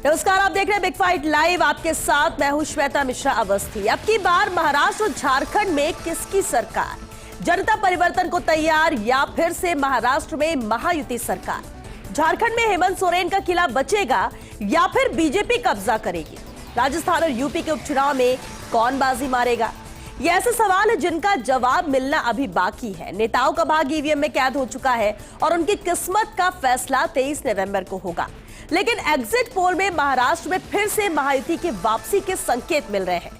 नमस्कार, आप देख रहे हैं बिग फाइट लाइव। आपके साथ मैं हूं श्वेता मिश्रा अवस्थी। अब की बार महाराष्ट्र और झारखंड में किसकी सरकार? जनता परिवर्तन को तैयार या फिर से महाराष्ट्र में महायुति सरकार? झारखंड में हेमंत सोरेन का किला बचेगा या फिर बीजेपी कब्जा करेगी? राजस्थान और यूपी के उपचुनाव में कौन बाजी मारेगा? ये ऐसे सवाल है जिनका जवाब मिलना अभी बाकी है। नेताओं का भाग्य ईवीएम में कैद हो चुका है और उनकी किस्मत का फैसला 23 नवंबर को होगा। लेकिन एग्जिट पोल में महाराष्ट्र में फिर से महायुति की वापसी के संकेत मिल रहे हैं।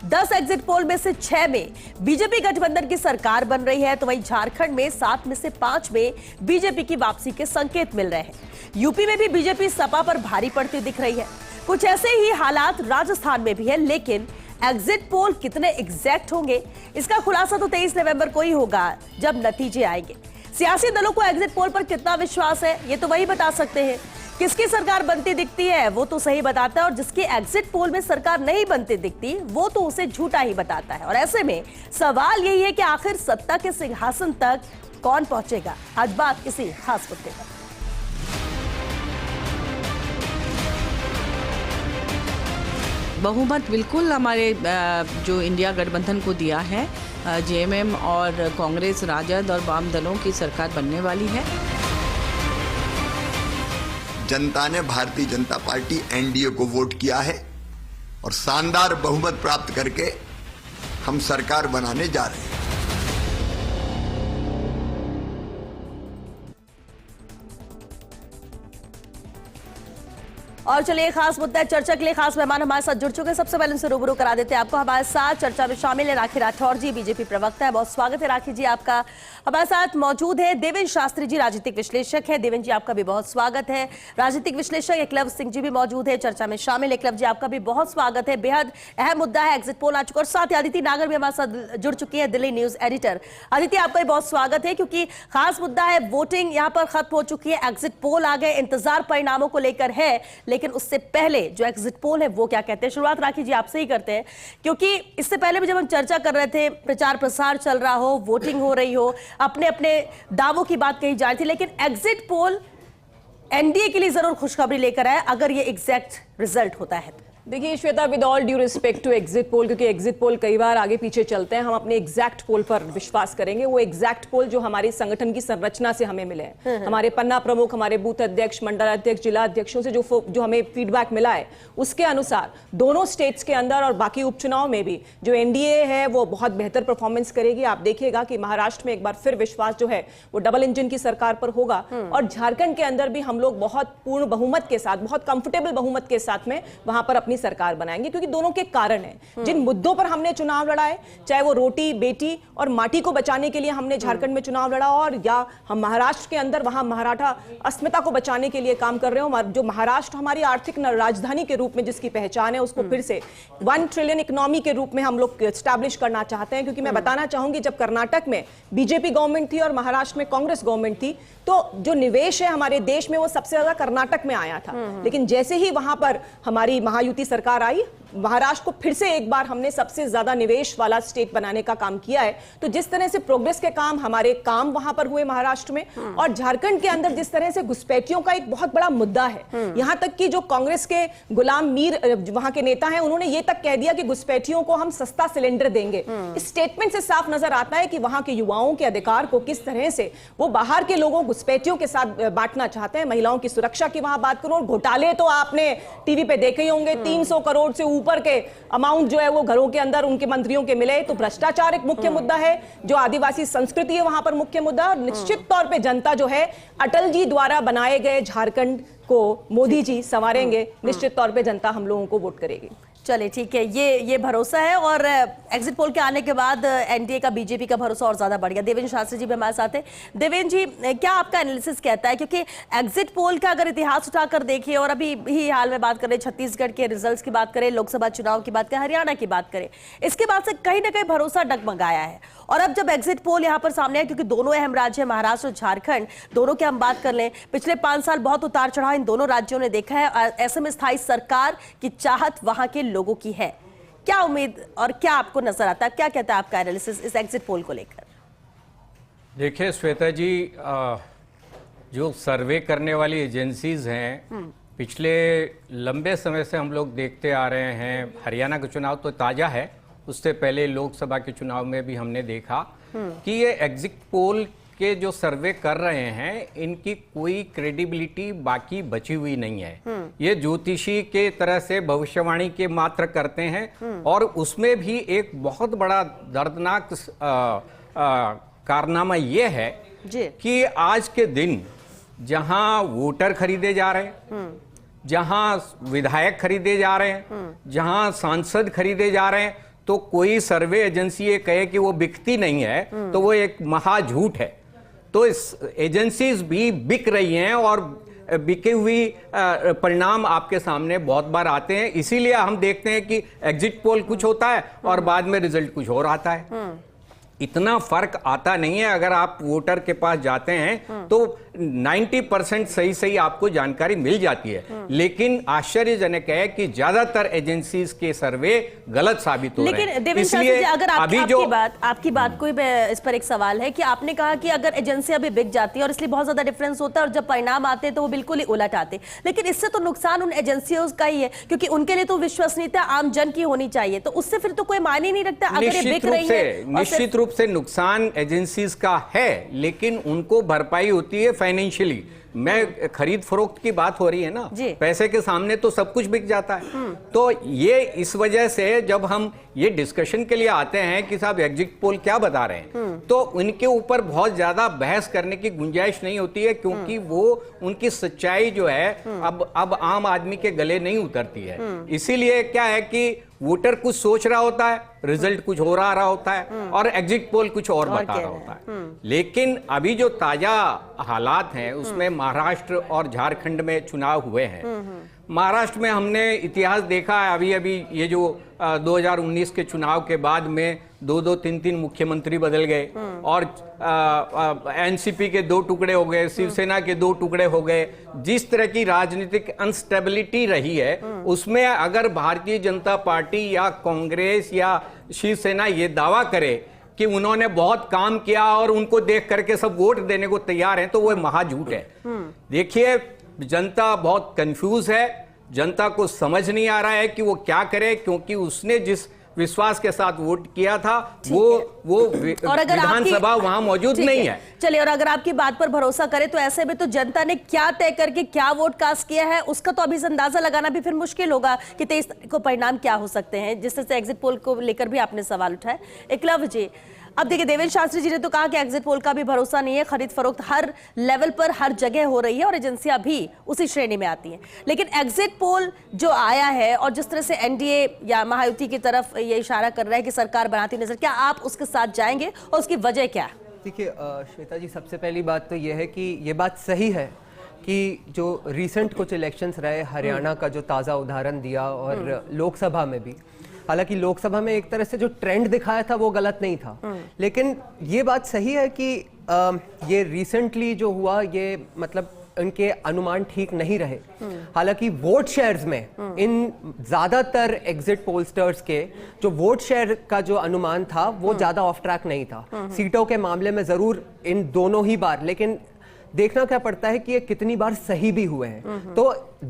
10 एग्जिट पोल में से 6 में बीजेपी गठबंधन की सरकार बन रही है, तो वहीं झारखंड में 7 में से 5 में बीजेपी की वापसी के संकेत मिल रहे हैं। यूपी में भी बीजेपी सपा पर भारी पड़ती दिख रही है। कुछ ऐसे ही हालात राजस्थान में भी है, लेकिन एग्जिट पोल कितने एग्जैक्ट होंगे इसका खुलासा तो 23 नवंबर को ही होगा, जब नतीजे आएंगे। सियासी दलों को एग्जिट पोल पर कितना विश्वास है, ये तो वही बता सकते हैं। किसकी सरकार बनती दिखती है वो तो सही बताता है, और जिसकी एग्जिट पोल में सरकार नहीं बनती दिखती वो तो उसे झूठा ही बताता है। और ऐसे में सवाल यही है कि आखिर सत्ता के सिंहासन तक कौन पहुंचेगा। आज बात इसी खास मुद्दे पर। बहुमत बिल्कुल हमारे जो इंडिया गठबंधन को दिया है, जेएमएम और कांग्रेस, राजद और वाम दलों की सरकार बनने वाली है। जनता ने भारतीय जनता पार्टी एनडीए को वोट किया है और शानदार बहुमत प्राप्त करके हम सरकार बनाने जा रहे हैं। और चलिए, खास मुद्दा चर्चा के लिए खास मेहमान हमारे साथ जुड़ चुके हैं। सबसे पहले उनसे रूबरू करा देते हैं आपको। हमारे साथ चर्चा में शामिल है राखी राठौर जी, बीजेपी प्रवक्ता है। बहुत स्वागत है राखी जी आपका। हमारे साथ मौजूद है देवेंद्र शास्त्री जी, राजनीतिक विश्लेषक है। देवेंद्र जी आपका भी बहुत स्वागत है। राजनीतिक विश्लेषक एकलव्य सिंह जी भी मौजूद है, चर्चा में शामिल। एकलव्य जी आपका भी बहुत स्वागत है। बेहद अहम मुद्दा है, एग्जिट पोल आ चुका। और साथ ही अदिति नागर भी हमारे साथ जुड़ चुकी है, दिल्ली न्यूज एडिटर। अदिति आपका भी बहुत स्वागत है, क्योंकि खास मुद्दा है, वोटिंग यहाँ पर खत्म हो चुकी है, एग्जिट पोल आ गए, इंतजार परिणामों को लेकर है। लेकिन उससे पहले जो एग्जिट पोल है वो क्या कहते हैं? शुरुआत राखी जी आपसे ही करते हैं, क्योंकि इससे पहले भी जब हम चर्चा कर रहे थे, प्रचार प्रसार चल रहा हो, वोटिंग हो रही हो, अपने अपने दावों की बात कही जा रही थी, लेकिन एग्जिट पोल एनडीए के लिए जरूर खुशखबरी लेकर आए अगर ये एग्जैक्ट रिजल्ट होता है। देखिए Shweta, with all due respect to exit poll, क्योंकि एग्जिट पोल कई बार आगे पीछे चलते हैं, हम अपने एग्जैक्ट पोल पर विश्वास करेंगे। वो एग्जैक्ट पोल जो हमारे संगठन की संरचना से हमें मिले हैं, हमारे पन्ना प्रमुख, हमारे बूथ अध्यक्ष, मंडल अध्यक्ष, जिला अध्यक्षों से जो हमें फीडबैक मिला है, उसके अनुसार दोनों स्टेट्स के अंदर और बाकी उपचुनाव में भी जो एनडीए है वो बहुत बेहतर परफॉर्मेंस करेगी। आप देखिएगा कि महाराष्ट्र में एक बार फिर विश्वास जो है वो डबल इंजन की सरकार पर होगा, और झारखंड के अंदर भी हम लोग बहुत पूर्ण बहुमत के साथ, बहुत कंफर्टेबल बहुमत के साथ में वहां पर अपनी सरकार बनाएंगे। क्योंकि दोनों के कारण हैं। जिन मुद्दों पर हमने चुनाव लड़ा है, चाहे वो रोटी बेटी और माटी को बचाने के लिए हमने झारखंड में चुनाव लड़ा, और या हम महाराष्ट्र के अंदर वहां मराठा अस्मिता को बचाने के लिए काम कर रहे हो। जो महाराष्ट्र हमारी आर्थिक राजधानी के रूप में जिसकी पहचान है, उसको फिर से 1 ट्रिलियन इकोनॉमी के रूप में हम लोग एस्टैब्लिश करना चाहते हैं। क्योंकि मैं बताना चाहूंगी, जब कर्नाटक में बीजेपी गवर्नमेंट थी और महाराष्ट्र में कांग्रेस गवर्नमेंट थी, तो जो निवेश है हमारे देश में वो सबसे ज्यादा कर्नाटक में आया था। लेकिन जैसे ही वहां पर हमारी महायुति सरकार आई, महाराष्ट्र को फिर से एक बार हमने सबसे ज्यादा निवेश वाला स्टेट बनाने का काम किया है। तो जिस तरह से प्रोग्रेस के काम हमारे काम वहां पर हुए महाराष्ट्र में, और झारखंड के अंदर जिस तरह से घुसपैठियों का एक बहुत बड़ा मुद्दा है, यहां तक कि जो कांग्रेस के गुलाम मीर वहां के नेता हैं, उन्होंने ये तक कह दिया कि घुसपैठियों को हम सस्ता सिलेंडर देंगे। इस स्टेटमेंट से साफ नजर आता है कि वहां के युवाओं के अधिकार को किस तरह से वो बाहर के लोगों घुसपैठियों के साथ बांटना चाहते हैं। महिलाओं की सुरक्षा की वहां बात करूं, घोटाले तो आपने टीवी पे देखे ही होंगे, 300 करोड़ से ऊपर के अमाउंट जो है वो घरों के अंदर उनके मंत्रियों के मिले। तो भ्रष्टाचार एक मुख्य मुद्दा है, जो आदिवासी संस्कृति है वहां पर मुख्य मुद्दा। और निश्चित तौर पे जनता जो है अटल जी द्वारा बनाए गए झारखंड को मोदी जी संवारेंगे, निश्चित तौर पे जनता हम लोगों को वोट करेगी। चलिए ठीक है, ये भरोसा है। और एग्जिट पोल के आने के बाद एनडीए का बीजेपी का भरोसा और ज्यादा बढ़ गया। देवेंद्र शास्त्री जी भी हमारे साथ हैं। देवेंद्र जी, क्या आपका एनालिसिस कहता है? क्योंकि एग्जिट पोल का अगर इतिहास उठाकर देखिए, और अभी ही हाल में बात करें, छत्तीसगढ़ के रिजल्ट्स की बात करें, लोकसभा चुनाव की बात करें, हरियाणा की बात करें, इसके बाद से कहीं ना कहीं भरोसा डगमगाया है। और अब जब एग्जिट पोल यहाँ पर सामने है, क्योंकि दोनों अहम राज्य है, महाराष्ट्र और झारखंड, दोनों की हम बात कर लें, पिछले 5 साल बहुत उतार चढ़ाव इन दोनों राज्यों ने देखा है। ऐसे में स्थायी सरकार की चाहत वहां के लोगों की है। क्या उम्मीद और क्या आपको नजर आता है? क्या कहता है आपका एनालिसिस इस एग्जिट पोल को लेकर? देखिए श्वेता जी, जो सर्वे करने वाली एजेंसीज हैं पिछले लंबे समय से हम लोग देखते आ रहे हैं, हरियाणा का चुनाव तो ताज़ा है, उससे पहले लोकसभा के चुनाव में भी हमने देखा कि ये एग्जिट पोल के जो सर्वे कर रहे हैं इनकी कोई क्रेडिबिलिटी बाकी बची हुई नहीं है। ये ज्योतिषी के तरह से भविष्यवाणी के मात्र करते हैं और उसमें भी एक बहुत बड़ा दर्दनाक कारनामा ये है कि आज के दिन जहां वोटर खरीदे जा रहे हैं, जहां विधायक खरीदे जा रहे हैं, जहां सांसद खरीदे जा रहे हैं, तो कोई सर्वे एजेंसी ये कहे कि वो बिकती नहीं है तो वो एक महा झूठ है। तो इस एजेंसीज भी बिक रही हैं और बिके हुई परिणाम आपके सामने बहुत बार आते हैं। इसीलिए हम देखते हैं कि एग्जिट पोल कुछ होता है और बाद में रिजल्ट कुछ और आता है। इतना फर्क आता नहीं है। अगर आप वोटर के पास जाते हैं तो 90% सही सही आपको जानकारी मिल जाती है, लेकिन आश्चर्यजनक है कि ज्यादातर एजेंसीज के सर्वे गलत साबित हो रहे हैं। लेकिन देवेंद्र शास्त्री जी, अगर आपकी बात को इस पर एक सवाल है कि आपने कहा कि अगर एजेंसियां भी बिक जाती है और इसलिए बहुत ज्यादा डिफरेंस होता है और जब परिणाम आते हैं तो वो बिल्कुल ही उलट आते, लेकिन इससे तो नुकसान उन एजेंसियों का ही है, क्योंकि उनके लिए तो विश्वसनीयता आम जन की होनी चाहिए, तो उससे फिर तो कोई मायने नहीं रखता अगर ये बिक रही है। निश्चित रूप से नुकसान एजेंसीज का है, लेकिन उनको भरपाई होती है फाइनेंशियली। मैं खरीद फरोख्त की बात हो रही है ना, पैसे के सामने तो सब कुछ बिक जाता है। तो ये इस वजह से जब हम ये डिस्कशन के लिए आते हैं कि साहब एग्जिट पोल क्या बता रहे हैं, तो उनके ऊपर बहुत ज्यादा बहस करने की गुंजाइश नहीं होती है, क्योंकि वो उनकी सच्चाई जो है अब आम आदमी के गले नहीं उतरती है। इसीलिए क्या है कि वोटर कुछ सोच रहा होता है, रिजल्ट कुछ हो रहा होता है और एग्जिट पोल कुछ और बता रहा होता है। लेकिन अभी जो ताजा हालात हैं उसमें महाराष्ट्र और झारखंड में चुनाव हुए हैं। महाराष्ट्र में हमने इतिहास देखा है, अभी ये जो 2019 के चुनाव के बाद में 2-2, 3-3 मुख्यमंत्री बदल गए और एनसीपी के 2 टुकड़े हो गए, शिवसेना के 2 टुकड़े हो गए। जिस तरह की राजनीतिक अनस्टेबिलिटी रही है उसमें अगर भारतीय जनता पार्टी या कांग्रेस या शिवसेना ये दावा करे कि उन्होंने बहुत काम किया और उनको देख करके सब वोट देने को तैयार हैं, तो वो महाझूठ है। देखिए, जनता बहुत कंफ्यूज है, जनता को समझ नहीं आ रहा है कि वो क्या करे, क्योंकि उसने जिस विश्वास के साथ वोट किया था वो विधानसभा वहां मौजूद नहीं है। चलिए, और अगर आपकी बात पर भरोसा करें तो ऐसे में तो जनता ने क्या तय करके क्या वोट कास्ट किया है उसका तो अभी अंदाजा लगाना भी फिर मुश्किल होगा कि 23 तारीख को परिणाम क्या हो सकते हैं, जिस तरह से एग्जिट पोल को लेकर भी आपने सवाल उठाए। एकलव्य जी, अब देखिए, देवेंद्र शास्त्री जी ने तो कहा कि एग्जिट पोल का भी भरोसा नहीं है, खरीद फरोख्त हर लेवल पर हर जगह हो रही है और एजेंसियां भी उसी श्रेणी में आती हैं, लेकिन एग्जिट पोल जो आया है और जिस तरह से एनडीए या महायुति की तरफ ये इशारा कर रहा है कि सरकार बनाती नजर, क्या आप उसके साथ जाएंगे और उसकी वजह क्या है? देखिए श्वेता जी, सबसे पहली बात तो यह है कि ये बात सही है कि जो रिसेंट कुछ इलेक्शंस रहे, हरियाणा का जो ताज़ा उदाहरण दिया और लोकसभा में भी, हालांकि लोकसभा में एक तरह से जो ट्रेंड दिखाया था वो गलत नहीं था, लेकिन ये बात सही है कि ये रिसेंटली जो हुआ ये मतलब उनके अनुमान ठीक नहीं रहे। हालांकि वोट शेयर्स में इन ज्यादातर एग्जिट पोलस्टर्स के जो वोट शेयर का जो अनुमान था वो ज्यादा ऑफ ट्रैक नहीं था। सीटों के मामले में जरूर इन दोनों ही बार, लेकिन देखना क्या पड़ता है कि ये कितनी बार सही भी हुए हैं। तो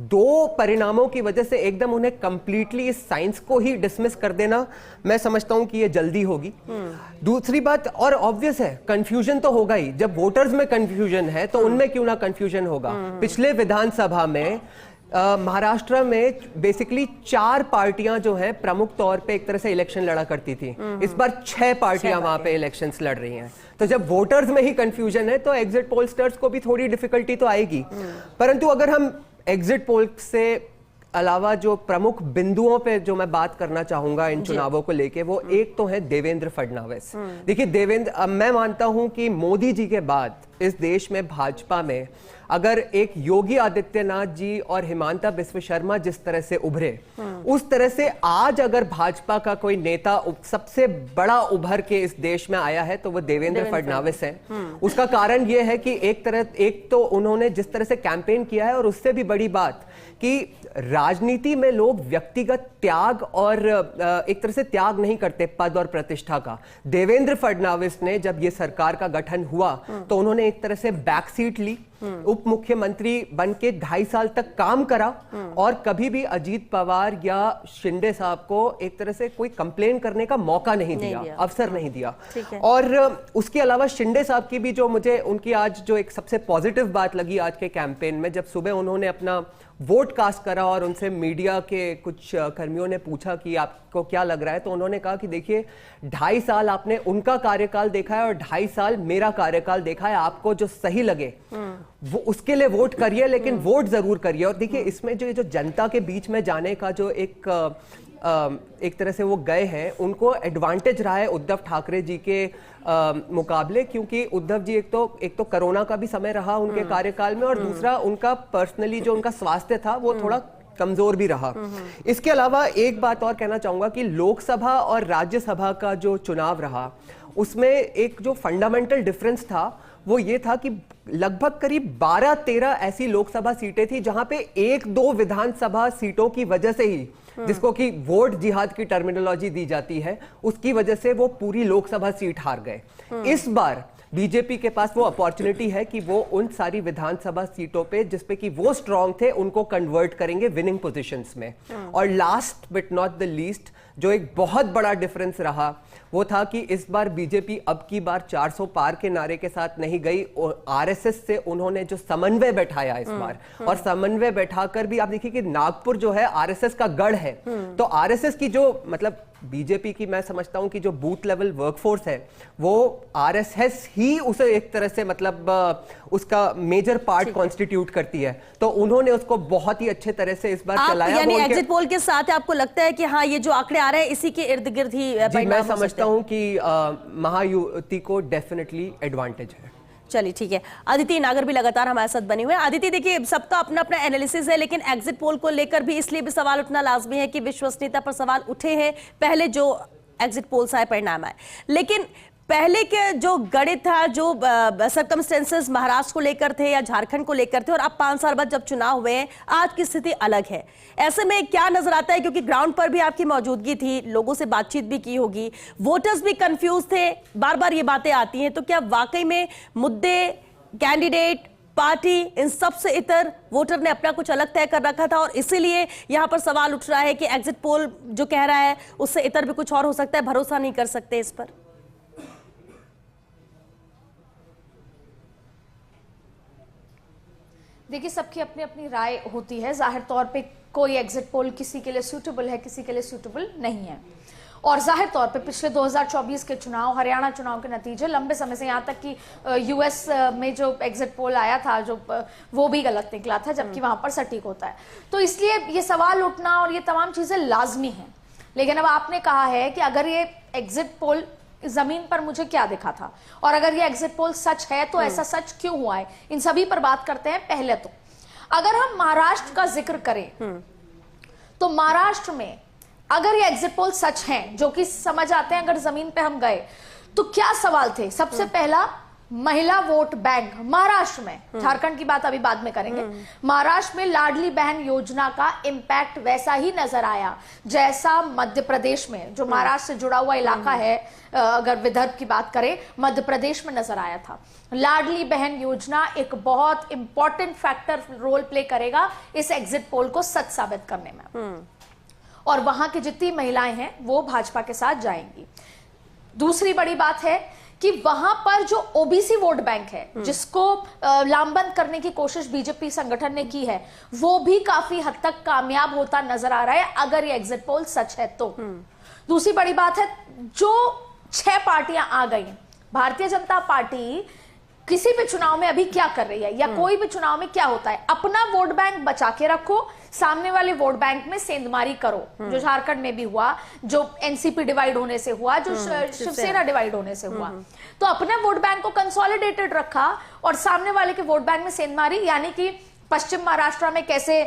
2 परिणामों की वजह से एकदम उन्हें कंप्लीटली इस साइंस को ही डिसमिस कर देना, मैं समझता हूं कि ये जल्दी होगी। दूसरी बात, और ऑब्वियस है, कंफ्यूजन तो होगा ही। जब वोटर्स में कंफ्यूजन है तो उनमें क्यों ना कंफ्यूजन होगा। पिछले विधानसभा में महाराष्ट्र में बेसिकली 4 पार्टियां जो हैं प्रमुख तौर पे एक तरह से इलेक्शन लड़ा करती थी। इस बार 6 पार्टियां वहां पे इलेक्शंस लड़ रही हैं। तो जब वोटर्स में ही कंफ्यूजन है तो एग्जिट पोलस्टर्स को भी थोड़ी डिफिकल्टी तो आएगी। परंतु अगर हम एग्जिट पोल से अलावा जो प्रमुख बिंदुओं पे जो मैं बात करना चाहूंगा इन चुनावों को लेके, वो एक तो है देवेंद्र फडणवीस। देखिए देवेंद्र, मैं मानता हूं कि मोदी जी के बाद इस देश में भाजपा में अगर एक योगी आदित्यनाथ जी और हिमांता बिस्वा शर्मा जिस तरह से उभरे उस तरह से आज अगर भाजपा का कोई नेता सबसे बड़ा उभर के इस देश में आया है तो वो देवेंद्र फडणवीस है। उसका कारण ये है कि एक तो उन्होंने जिस तरह से कैंपेन किया है, और उससे भी बड़ी बात कि राजनीति में लोग व्यक्तिगत त्याग और एक तरह से त्याग नहीं करते पद और प्रतिष्ठा का। देवेंद्र फडणवीस ने जब ये सरकार का गठन हुआ तो उन्होंने एक तरह से बैक सीट ली, उप मुख्यमंत्री बन के 2.5 साल तक काम करा, और कभी भी अजीत पवार या शिंदे साहब को एक तरह से कोई कंप्लेन करने का मौका नहीं दिया, अवसर नहीं दिया। और उसके अलावा शिंदे साहब की भी जो मुझे उनकी आज जो एक सबसे पॉजिटिव बात लगी आज के कैंपेन में, जब सुबह उन्होंने अपना वोट कास्ट करा और उनसे मीडिया के कुछ कर्मियों ने पूछा कि आपको क्या लग रहा है, तो उन्होंने कहा कि देखिए 2.5 साल आपने उनका कार्यकाल देखा है और 2.5 साल मेरा कार्यकाल देखा है, आपको जो सही लगे वो उसके लिए वोट करिए, लेकिन वोट जरूर करिए। और देखिए इसमें जो जनता के बीच में जाने का जो एक तरह से वो गए हैं, उनको एडवांटेज रहा है उद्धव ठाकरे जी के मुकाबले, क्योंकि उद्धव जी एक तो कोरोना का भी समय रहा उनके कार्यकाल में, और दूसरा उनका पर्सनली जो उनका स्वास्थ्य था वो थोड़ा कमजोर भी रहा। इसके अलावा एक बात और कहना चाहूंगा कि लोकसभा और राज्यसभा का जो चुनाव रहा उसमें एक जो फंडामेंटल डिफरेंस था वो ये था कि लगभग करीब 12-13 ऐसी लोकसभा सीटें थी जहां पे 1-2 विधानसभा सीटों की वजह से ही, जिसको कि वोट जिहाद की टर्मिनोलॉजी दी जाती है, उसकी वजह से वो पूरी लोकसभा सीट हार गए। इस बार बीजेपी के पास वो अपॉर्चुनिटी है कि वो उन सारी विधानसभा सीटों पे जिसपे कि वो स्ट्रांग थे उनको कन्वर्ट करेंगे विनिंग पोजीशंस में। और last but not the least जो एक बहुत बड़ा डिफरेंस रहा वो था कि इस बार बीजेपी अब की बार 400 पार के नारे के साथ नहीं गई, और आरएसएस से उन्होंने जो समन्वय बैठाया इस बार, और समन्वय बैठाकर भी आप देखिए कि नागपुर जो है आरएसएस का गढ़ है, तो आरएसएस की जो मतलब बीजेपी की मैं समझता हूं कि जो बूथ लेवल वर्कफोर्स है वो आरएसएस ही उसे एक तरह से मतलब उसका मेजर पार्ट कॉन्स्टिट्यूट करती है, तो उन्होंने उसको बहुत ही अच्छे तरह से इस बार चलाया। यानी एग्जिट पोल के साथ आपको लगता है कि हाँ ये जो आंकड़े आ रहे हैं इसी के इर्द गिर्द ही मैं समझता हूं कि महायुति को डेफिनेटली एडवांटेज है। चलिए ठीक है। अदिति नागर भी लगातार हमारे साथ बनी हुए हैं। अदिति देखिए सबका अपना अपना एनालिसिस है, लेकिन एग्जिट पोल को लेकर भी इसलिए भी सवाल उठना लाजमी है कि विश्वसनीयता पर सवाल उठे हैं पहले जो एग्जिट पोल्स आए, परिणाम आए, लेकिन पहले के जो गणित था, जो सर्कमस्टेंसेस महाराष्ट्र को लेकर थे या झारखंड को लेकर थे, और अब 5 साल बाद जब चुनाव हुए हैं आज की स्थिति अलग है। ऐसे में क्या नजर आता है, क्योंकि ग्राउंड पर भी आपकी मौजूदगी थी, लोगों से बातचीत भी की होगी, वोटर्स भी कंफ्यूज थे, बार बार ये बातें आती हैं, तो क्या वाकई में मुद्दे, कैंडिडेट, पार्टी, इन सब से इतर वोटर ने अपना कुछ अलग तय कर रखा था, और इसीलिए यहां पर सवाल उठ रहा है कि एग्जिट पोल जो कह रहा है उससे इतर भी कुछ और हो सकता है, भरोसा नहीं कर सकते इस पर? देखिए सबकी अपनी अपनी राय होती है। जाहिर तौर पे कोई एग्जिट पोल किसी के लिए सूटेबल है, किसी के लिए सूटेबल नहीं है, और जाहिर तौर पे पिछले 2024 के चुनाव, हरियाणा चुनाव के नतीजे, लंबे समय से यहाँ तक कि यूएस में जो एग्जिट पोल आया था जो वो भी गलत निकला था, जबकि वहां पर सटीक होता है। तो इसलिए ये सवाल उठना और ये तमाम चीजें लाजमी हैं। लेकिन अब आपने कहा है कि अगर ये एग्जिट पोल जमीन पर मुझे क्या दिखा था, और अगर ये एग्जिट पोल सच है तो ऐसा सच क्यों हुआ है, इन सभी पर बात करते हैं। पहले तो अगर हम महाराष्ट्र का जिक्र करें तो महाराष्ट्र में अगर ये एग्जिट पोल सच हैं, जो कि समझ आते हैं अगर जमीन पे हम गए, तो क्या सवाल थे? सबसे पहला, महिला वोट बैंक महाराष्ट्र में, झारखंड की बात अभी बाद में करेंगे, महाराष्ट्र में लाडली बहन योजना का इंपैक्ट वैसा ही नजर आया जैसा मध्य प्रदेश में, जो महाराष्ट्र से जुड़ा हुआ इलाका है, अगर विदर्भ की बात करें, मध्य प्रदेश में नजर आया था। लाडली बहन योजना एक बहुत इंपॉर्टेंट फैक्टर रोल प्ले करेगा इस एग्जिट पोल को सच साबित करने में, और वहां की जितनी महिलाएं हैं वो भाजपा के साथ जाएंगी। दूसरी बड़ी बात है कि वहां पर जो ओबीसी वोट बैंक है, जिसको लामबंद करने की कोशिश बीजेपी संगठन ने की है, वो भी काफी हद तक कामयाब होता नजर आ रहा है अगर ये एग्जिट पोल सच है तो। दूसरी बड़ी बात है, जो 6 पार्टियां आ गई, भारतीय जनता पार्टी किसी भी चुनाव में अभी क्या कर रही है, या कोई भी चुनाव में क्या होता है, अपना वोट बैंक बचा के रखो, सामने वाले वोट बैंक में सेंधमारी करो, जो झारखंड में भी हुआ, जो एनसीपी डिवाइड होने से हुआ, जो शिवसेना डिवाइड होने से हुआ। तो अपने वोट बैंक को कंसोलिडेटेड रखा और सामने वाले के वोट बैंक में सेंधमारी, यानी कि पश्चिम महाराष्ट्र में कैसे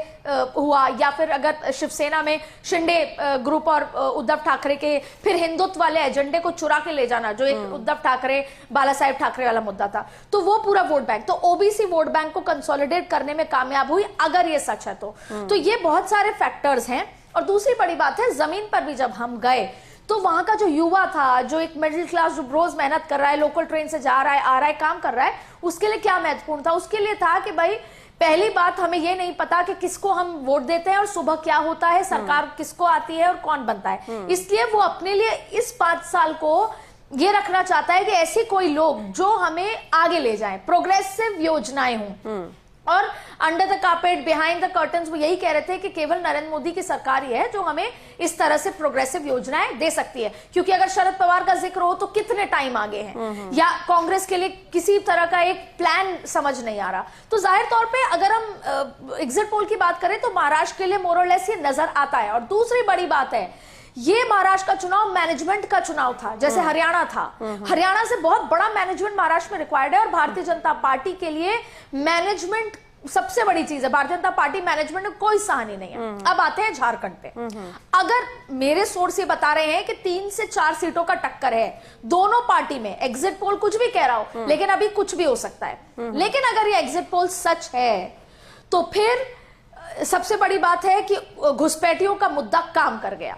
हुआ, या फिर अगर शिवसेना में शिंदे ग्रुप और उद्धव ठाकरे के फिर हिंदुत्व वाले एजेंडे को चुरा के ले जाना, जो एक उद्धव ठाकरे बाला साहेब ठाकरे वाला मुद्दा था, तो वो पूरा वोट बैंक, तो ओबीसी वोट बैंक को कंसोलिडेट करने में कामयाब हुई अगर ये सच है तो ये बहुत सारे फैक्टर्स हैं। और दूसरी बड़ी बात है, जमीन पर भी जब हम गए तो वहां का जो युवा था, जो एक मिडिल क्लास जो रोज मेहनत कर रहा है, लोकल ट्रेन से जा रहा है, आ रहा है, काम कर रहा है, उसके लिए क्या महत्वपूर्ण था? उसके लिए था कि भाई पहली बात, हमें यह नहीं पता कि किसको हम वोट देते हैं और सुबह क्या होता है, सरकार किसको आती है और कौन बनता है। इसलिए वो अपने लिए इस 5 साल को ये रखना चाहता है कि ऐसे कोई लोग जो हमें आगे ले जाएं, प्रोग्रेसिव योजनाएं हों। और under the carpet, behind the curtains वो यही कह रहे थे कि केवल नरेंद्र मोदी की सरकार ही है जो हमें इस तरह से प्रोग्रेसिव योजनाएं दे सकती है, क्योंकि अगर शरद पवार का जिक्र हो तो कितने टाइम आगे हैं, या कांग्रेस के लिए किसी तरह का एक प्लान समझ नहीं आ रहा। तो जाहिर तौर पे अगर हम एग्जिट पोल की बात करें तो महाराष्ट्र के लिए मोर और लेस ये नजर आता है। और दूसरी बड़ी बात है, ये महाराष्ट्र का चुनाव मैनेजमेंट का चुनाव था, जैसे हरियाणा था। हरियाणा से बहुत बड़ा मैनेजमेंट महाराष्ट्र में रिक्वायर्ड है, और भारतीय जनता पार्टी के लिए मैनेजमेंट सबसे बड़ी चीज है। भारतीय जनता पार्टी मैनेजमेंट में कोई सहानी नहीं है। अब आते हैं झारखंड पे। अगर मेरे सोर्स ये बता रहे हैं कि 3 से 4 सीटों का टक्कर है दोनों पार्टी में, एग्जिट पोल कुछ भी कह रहा हो, लेकिन अभी कुछ भी हो सकता है। लेकिन अगर ये एग्जिट पोल सच है तो फिर सबसे बड़ी बात है कि घुसपैठियों का मुद्दा काम कर गया।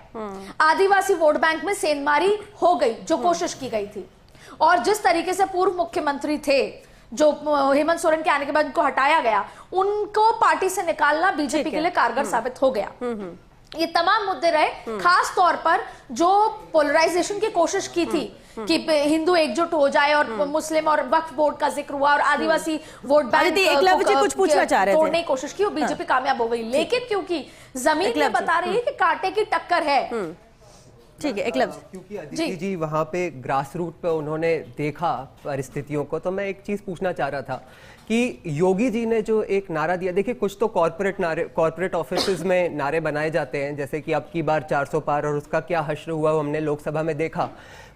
आदिवासी वोट बैंक में सेंधमारी हो गई जो कोशिश की गई थी, और जिस तरीके से पूर्व मुख्यमंत्री थे जो हेमंत सोरेन के आने के बाद उनको हटाया गया, उनको पार्टी से निकालना बीजेपी के लिए कारगर साबित हो गया। ये तमाम मुद्दे रहे, खास तौर पर जो पोलराइजेशन की कोशिश की थी कि हिंदू एकजुट हो जाए, और मुस्लिम और वक्फ बोर्ड का जिक्र हुआ, और आदिवासी वोट बैंक कुछ पूछना चाह रहे थे, तोड़ने की कोशिश की, वो बीजेपी कामयाब हो गई। लेकिन क्योंकि जमीन में बता रही है कि कांटे की टक्कर है। ठीक है, एकलव्य, क्योंकि अदिति जी वहाँ पे ग्रास रूट पे उन्होंने देखा परिस्थितियों को, तो मैं एक चीज पूछना चाह रहा था कि योगी जी ने जो एक नारा दिया, देखिए कुछ तो कॉर्पोरेट ऑफिसेज में नारे बनाए जाते हैं, जैसे कि अब की बार 400 पार, और उसका क्या हश्र हुआ वो हमने लोकसभा में देखा।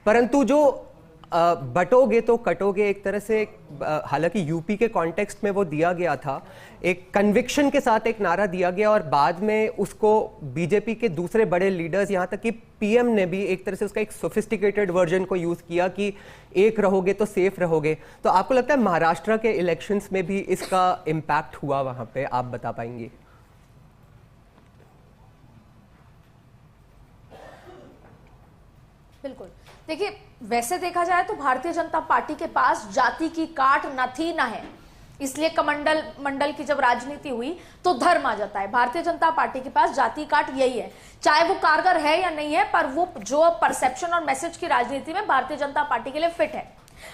परंतु जो बटोगे तो कटोगे, एक तरह से, हालांकि यूपी के कॉन्टेक्स्ट में वो दिया गया था, एक कन्विक्शन के साथ एक नारा दिया गया, और बाद में उसको बीजेपी के दूसरे बड़े लीडर्स, यहाँ तक कि पीएम ने भी एक तरह से उसका एक सोफिस्टिकेटेड वर्जन को यूज किया कि एक रहोगे तो सेफ रहोगे। तो आपको लगता है महाराष्ट्र के इलेक्शंस में भी इसका इम्पैक्ट हुआ वहां पे, आप बता पाएंगे? बिल्कुल, देखिए वैसे देखा जाए तो भारतीय जनता पार्टी के पास जाति की काट न थी न है, इसलिए कमंडल मंडल की जब राजनीति हुई तो धर्म आ जाता है। भारतीय जनता पार्टी के पास जाति काट यही है, चाहे वो कारगर है या नहीं है, पर वो जो परसेप्शन और मैसेज की राजनीति में भारतीय जनता पार्टी के लिए फिट है।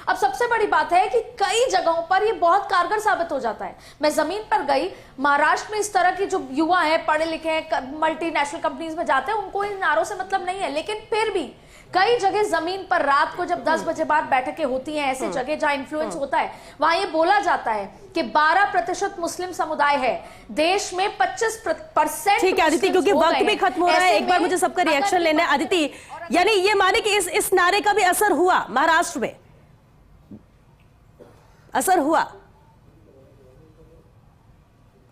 अब सबसे बड़ी बात है कि कई जगहों पर ये बहुत कारगर साबित हो जाता है। मैं जमीन पर गई, महाराष्ट्र में इस तरह की जो युवा हैं, पढ़े लिखे हैं, मल्टीनेशनल कंपनीज में जाते हैं, उनको इन नारों से मतलब नहीं है, लेकिन फिर भी कई जगह जमीन पर रात को जब 10 बजे बाद बैठकें होती हैं, ऐसे जगह जहां इन्फ्लुएंस होता है, वहां ये बोला जाता है कि 12% मुस्लिम समुदाय है देश में, 25%। ठीक है अदिति, क्योंकि वक्त भी खत्म हो रहा है, एक बार मुझे सबका रिएक्शन लेना है। अदिति, यानी ये माने कि इस नारे का भी असर हुआ महाराष्ट्र में, असर हुआ?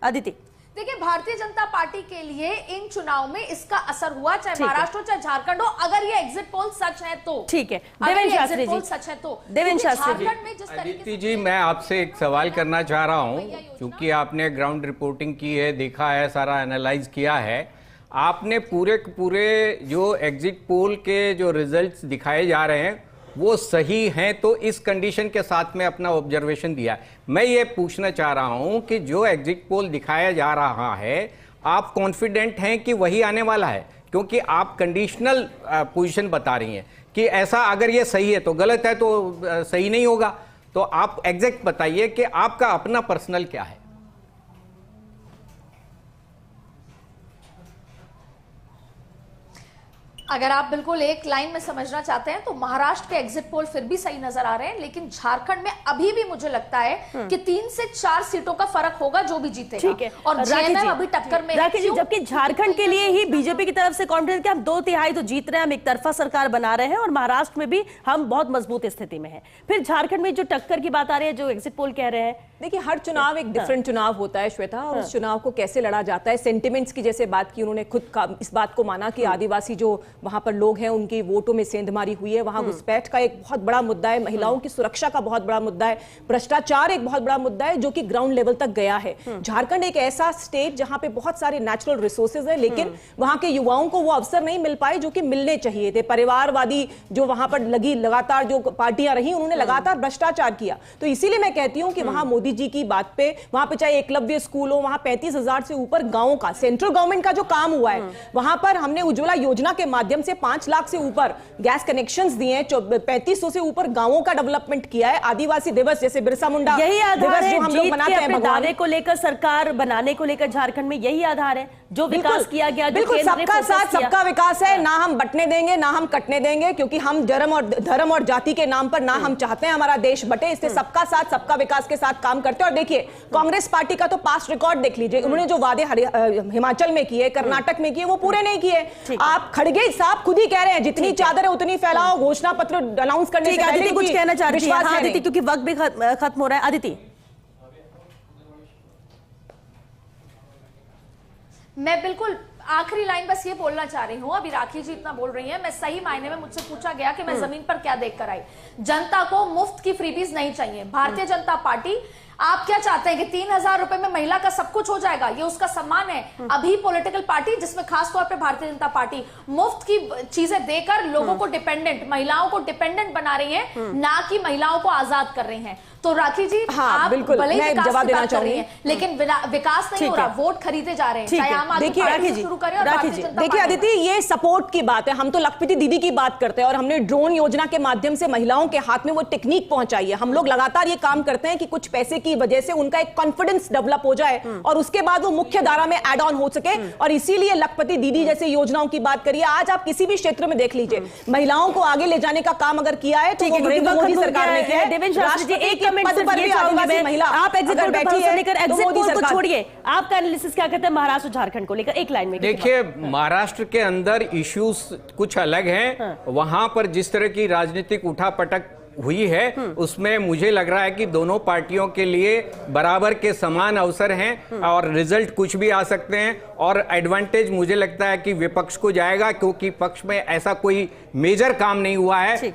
अदिति, देखिए भारतीय जनता पार्टी के लिए इन चुनाव में इसका असर हुआ, चाहे महाराष्ट्र हो चाहे झारखंड हो, अगर ये एग्जिट पोल सच है तो। ठीक है, देवेंद्र शास्त्री जी, सच है तो देवेंद्र शास्त्री जी। अदिति जी, मैं आपसे एक सवाल करना चाह रहा हूं, क्योंकि आपने ग्राउंड रिपोर्टिंग की है, देखा है, सारा एनालाइज किया है, आपने पूरे जो एग्जिट पोल के जो रिजल्ट्स दिखाए जा रहे हैं वो सही हैं, तो इस कंडीशन के साथ में अपना ऑब्जर्वेशन दिया। मैं ये पूछना चाह रहा हूं कि जो एग्जिट पोल दिखाया जा रहा है, आप कॉन्फिडेंट हैं कि वही आने वाला है? क्योंकि आप कंडीशनल पोजीशन बता रही हैं कि ऐसा अगर ये सही है तो गलत है, तो सही नहीं होगा। तो आप एग्जैक्ट बताइए कि आपका अपना पर्सनल क्या है? अगर आप बिल्कुल एक लाइन में समझना चाहते हैं तो महाराष्ट्र के एग्जिट पोल फिर भी सही नजर आ रहे हैं, लेकिन झारखंड में अभी भी मुझे लगता है कि 3 से 4 सीटों का फर्क होगा जो भी जीतेगा। ठीक है। और जेएमएम अभी टक्कर में है। जी, जबकि झारखंड के लिए ही बीजेपी की तरफ से कॉन्फिडेंस कि हम 2/3 तो जीत रहे हैं, हम एक तरफा सरकार बना रहे हैं और महाराष्ट्र में भी हम बहुत मजबूत स्थिति में हैं। फिर झारखंड में जो टक्कर की बात आ रही है, जो एग्जिट पोल कह रहे हैं, देखिए हर चुनाव एक डिफरेंट चुनाव होता है श्वेता, और उस चुनाव को कैसे लड़ा जाता है, सेंटिमेंट्स की जैसे बात की उन्होंने खुद इस बात को माना कि आदिवासी जो वहां पर लोग हैं उनकी वोटों में सेंधमारी हुई है, वहां घुसपैठ का एक बहुत बड़ा मुद्दा है, महिलाओं की सुरक्षा का बहुत बड़ा मुद्दा है, भ्रष्टाचार एक बहुत बड़ा मुद्दा है जो कि ग्राउंड लेवल तक गया है। झारखंड एक ऐसा स्टेट जहां पे बहुत सारे नेचुरल रिसोर्सेज है, लेकिन वहां के युवाओं को वो अवसर नहीं मिल पाए जो कि मिलने चाहिए थे। परिवारवादी जो वहां पर लगी लगातार जो पार्टियां रही, उन्होंने लगातार भ्रष्टाचार किया। तो इसीलिए मैं कहती हूं कि वहां मोदी जी की बात पे, वहां पे चाहे एकलव्य स्कूल हो, वहां 35,000 से ऊपर गांवों का सेंट्रल गवर्नमेंट का जो काम हुआ है, वहां पर हमने उज्ज्वला योजना के माध्यम से 5 लाख से ऊपर गैस कनेक्शंस दिए हैं, 3500 से ऊपर गांवों का डेवलपमेंट किया है। आदिवासी दिवस जैसे बिरसा मुंडा यही आधार है जो हम लोग बनाते हैं दावे को लेकर, सरकार बनाने को लेकर झारखंड में यही आधार है जो विकास किया गया। बिल्कुल, सबका साथ सबका विकास है, ना हम बंटने देंगे ना हम कटने देंगे, क्योंकि हम धर्म और जाति के नाम पर ना हम चाहते हैं हमारा देश बटे, इसलिए सबका साथ सबका विकास के साथ काम करते हैं। और देखिए कांग्रेस पार्टी का तो पास्ट रिकॉर्ड देख लीजिए, उन्होंने जो वादे हिमाचल में किए, कर्नाटक में किए, वो पूरे नहीं किए। आप खड़गे साहब खुद ही कह रहे हैं जितनी चादर है उतनी फैलाओ, घोषणा पत्र अनाउंस करने से पहले कुछ कहना चाह रही है अदिति, क्योंकि वक्त भी खत्म हो रहा है। अदिति, मैं बिल्कुल आखिरी लाइन बस ये बोलना चाह रही हूं। अभी राखी जी इतना बोल रही हैं, मैं सही मायने में, मुझसे पूछा गया कि मैं जमीन पर क्या देख कर आई। जनता को मुफ्त की फ्रीबीज नहीं चाहिए। भारतीय जनता पार्टी, आप क्या चाहते हैं कि 3,000 रुपए में महिला का सब कुछ हो जाएगा? ये उसका सम्मान है। अभी पॉलिटिकल पार्टी, जिसमें खासतौर पे भारतीय जनता पार्टी मुफ्त की चीजें देकर लोगों को डिपेंडेंट, महिलाओं को डिपेंडेंट बना रही है, ना कि महिलाओं को आजाद कर रही हैं। तो राखी जी, आप बिल्कुल, भले ही मैं जवाब देना चाहूंगी, लेकिन विकास नहीं हो रहा, वोट खरीदे जा रहे हैं। चाहे आम आदमी पार्टी से शुरू करें और भारतीय जनता पार्टी। देखिए अदिति, ये सपोर्ट की बात है, हम तो लखपति दीदी की बात करते हैं और हमने ड्रोन योजना के माध्यम से महिलाओं के हाथ में वो टेक्निक पहुंचाई है। हम लोग लगातार ये काम करते हैं कि कुछ पैसे की वजह से उनका एक कॉन्फिडेंस डेवलप हो जाए और उसके बाद वो मुख्य धारा में एड ऑन हो सके, और इसीलिए लखपति दीदी जैसे योजनाओं की बात करिए। आज आप किसी भी क्षेत्र में देख लीजिए, महिलाओं को आगे ले जाने का काम अगर किया है तो नरेंद्र मोदी सरकार ने किया है। आप एग्जिट पोल पर भरोसा नहीं कर, एग्जिट पोल को छोड़िए, आपका एनालिसिस क्या कहते हैं महाराष्ट्र और झारखंड को लेकर, एक लाइन में? देखिए, महाराष्ट्र के अंदर इश्यूज कुछ अलग हैं। वहां पर जिस तरह की राजनीतिक उठापटक हुई है, उसमें मुझे लग रहा है कि दोनों पार्टियों के लिए बराबर के समान अवसर हैं और रिजल्ट कुछ भी आ सकते हैं। और एडवांटेज मुझे लगता है कि विपक्ष को जाएगा, क्योंकि पक्ष में ऐसा कोई मेजर काम नहीं हुआ है।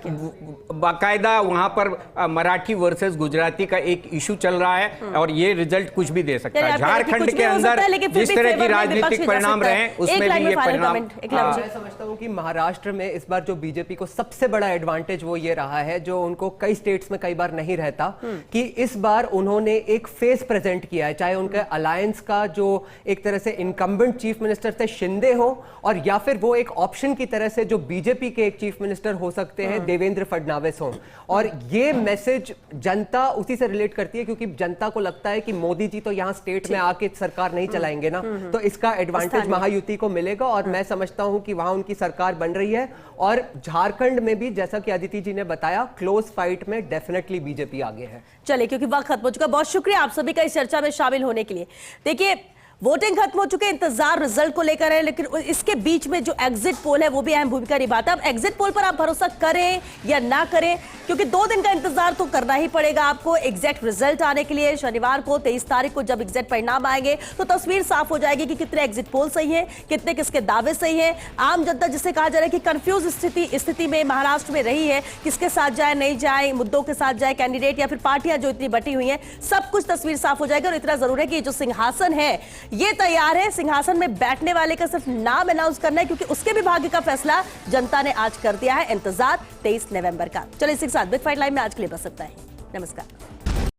बाकायदा वहां पर मराठी वर्सेस गुजराती का एक इशू चल रहा है और ये रिजल्ट कुछ भी दे सकता है। झारखंड के अंदर जिस तरह की राजनीतिक परिणाम रहे, उसमें भी ये परिणाम। मैं समझता हूं कि महाराष्ट्र में इस बार जो बीजेपी को सबसे बड़ा एडवांटेज वो ये रहा है, जो उनको कई स्टेट्स में कई बार नहीं रहता, कि इस बार उन्होंने एक फेस प्रेजेंट किया है। चाहे उनके अलायंस का जो एक तरह से इनकम्बेंट चीफ मिनिस्टर थे शिंदे हो, और या फिर वो एक ऑप्शन की तरह से जो बीजेपी के एक चीफ मिनिस्टर हो सकते हैं देवेंद्र फडणवीस हो। और ये मैसेज जनता उसी से रिलेट करती है, क्योंकि जनता को लगता है कि मोदी जी तो यहां स्टेट में आके सरकार नहीं चलाएंगे ना, तो इसका एडवांटेज महायुति को मिलेगा। और मैं समझता हूं कि वहां उनकी सरकार बन रही है। और झारखंड में भी जैसा कि अदिति जी ने बताया, क्लोज फाइट में डेफिनेटली बीजेपी आगे है। चलिए, क्योंकि वक्त खत्म हो चुका, बहुत शुक्रिया आप सभी का इस चर्चा में शामिल होने के लिए। देखिए, वोटिंग खत्म हो चुके, इंतजार रिजल्ट को लेकर है, लेकिन इसके बीच में जो एग्जिट पोल है वो भी अहम भूमिका निभाता है। अब एग्जिट पोल पर आप भरोसा करें या ना करें, क्योंकि 2 दिन का इंतजार तो करना ही पड़ेगा आपको एग्जैक्ट रिजल्ट आने के लिए। शनिवार को 23 तारीख को जब एग्जैक्ट परिणाम आएंगे तो तस्वीर साफ हो जाएगी कि कितने एग्जिट पोल सही है, कितने किसके दावे सही है। आम जनता जिसे कहा जा रहा है कि कंफ्यूज स्थिति में महाराष्ट्र में रही है, किसके साथ जाए नहीं जाए, मुद्दों के साथ जाए कैंडिडेट या फिर पार्टियां जो इतनी बटी हुई हैं, सब कुछ तस्वीर साफ हो जाएगी। और इतना जरूर है कि जो सिंहासन है ये तैयार है, सिंहासन में बैठने वाले का सिर्फ नाम अनाउंस करना है, क्योंकि उसके भी भाग्य का फैसला जनता ने आज कर दिया है। इंतजार 23 नवंबर का। चलिए इसी के साथ बिग फाइट लाइव में आज के लिए बस इतना ही। नमस्कार।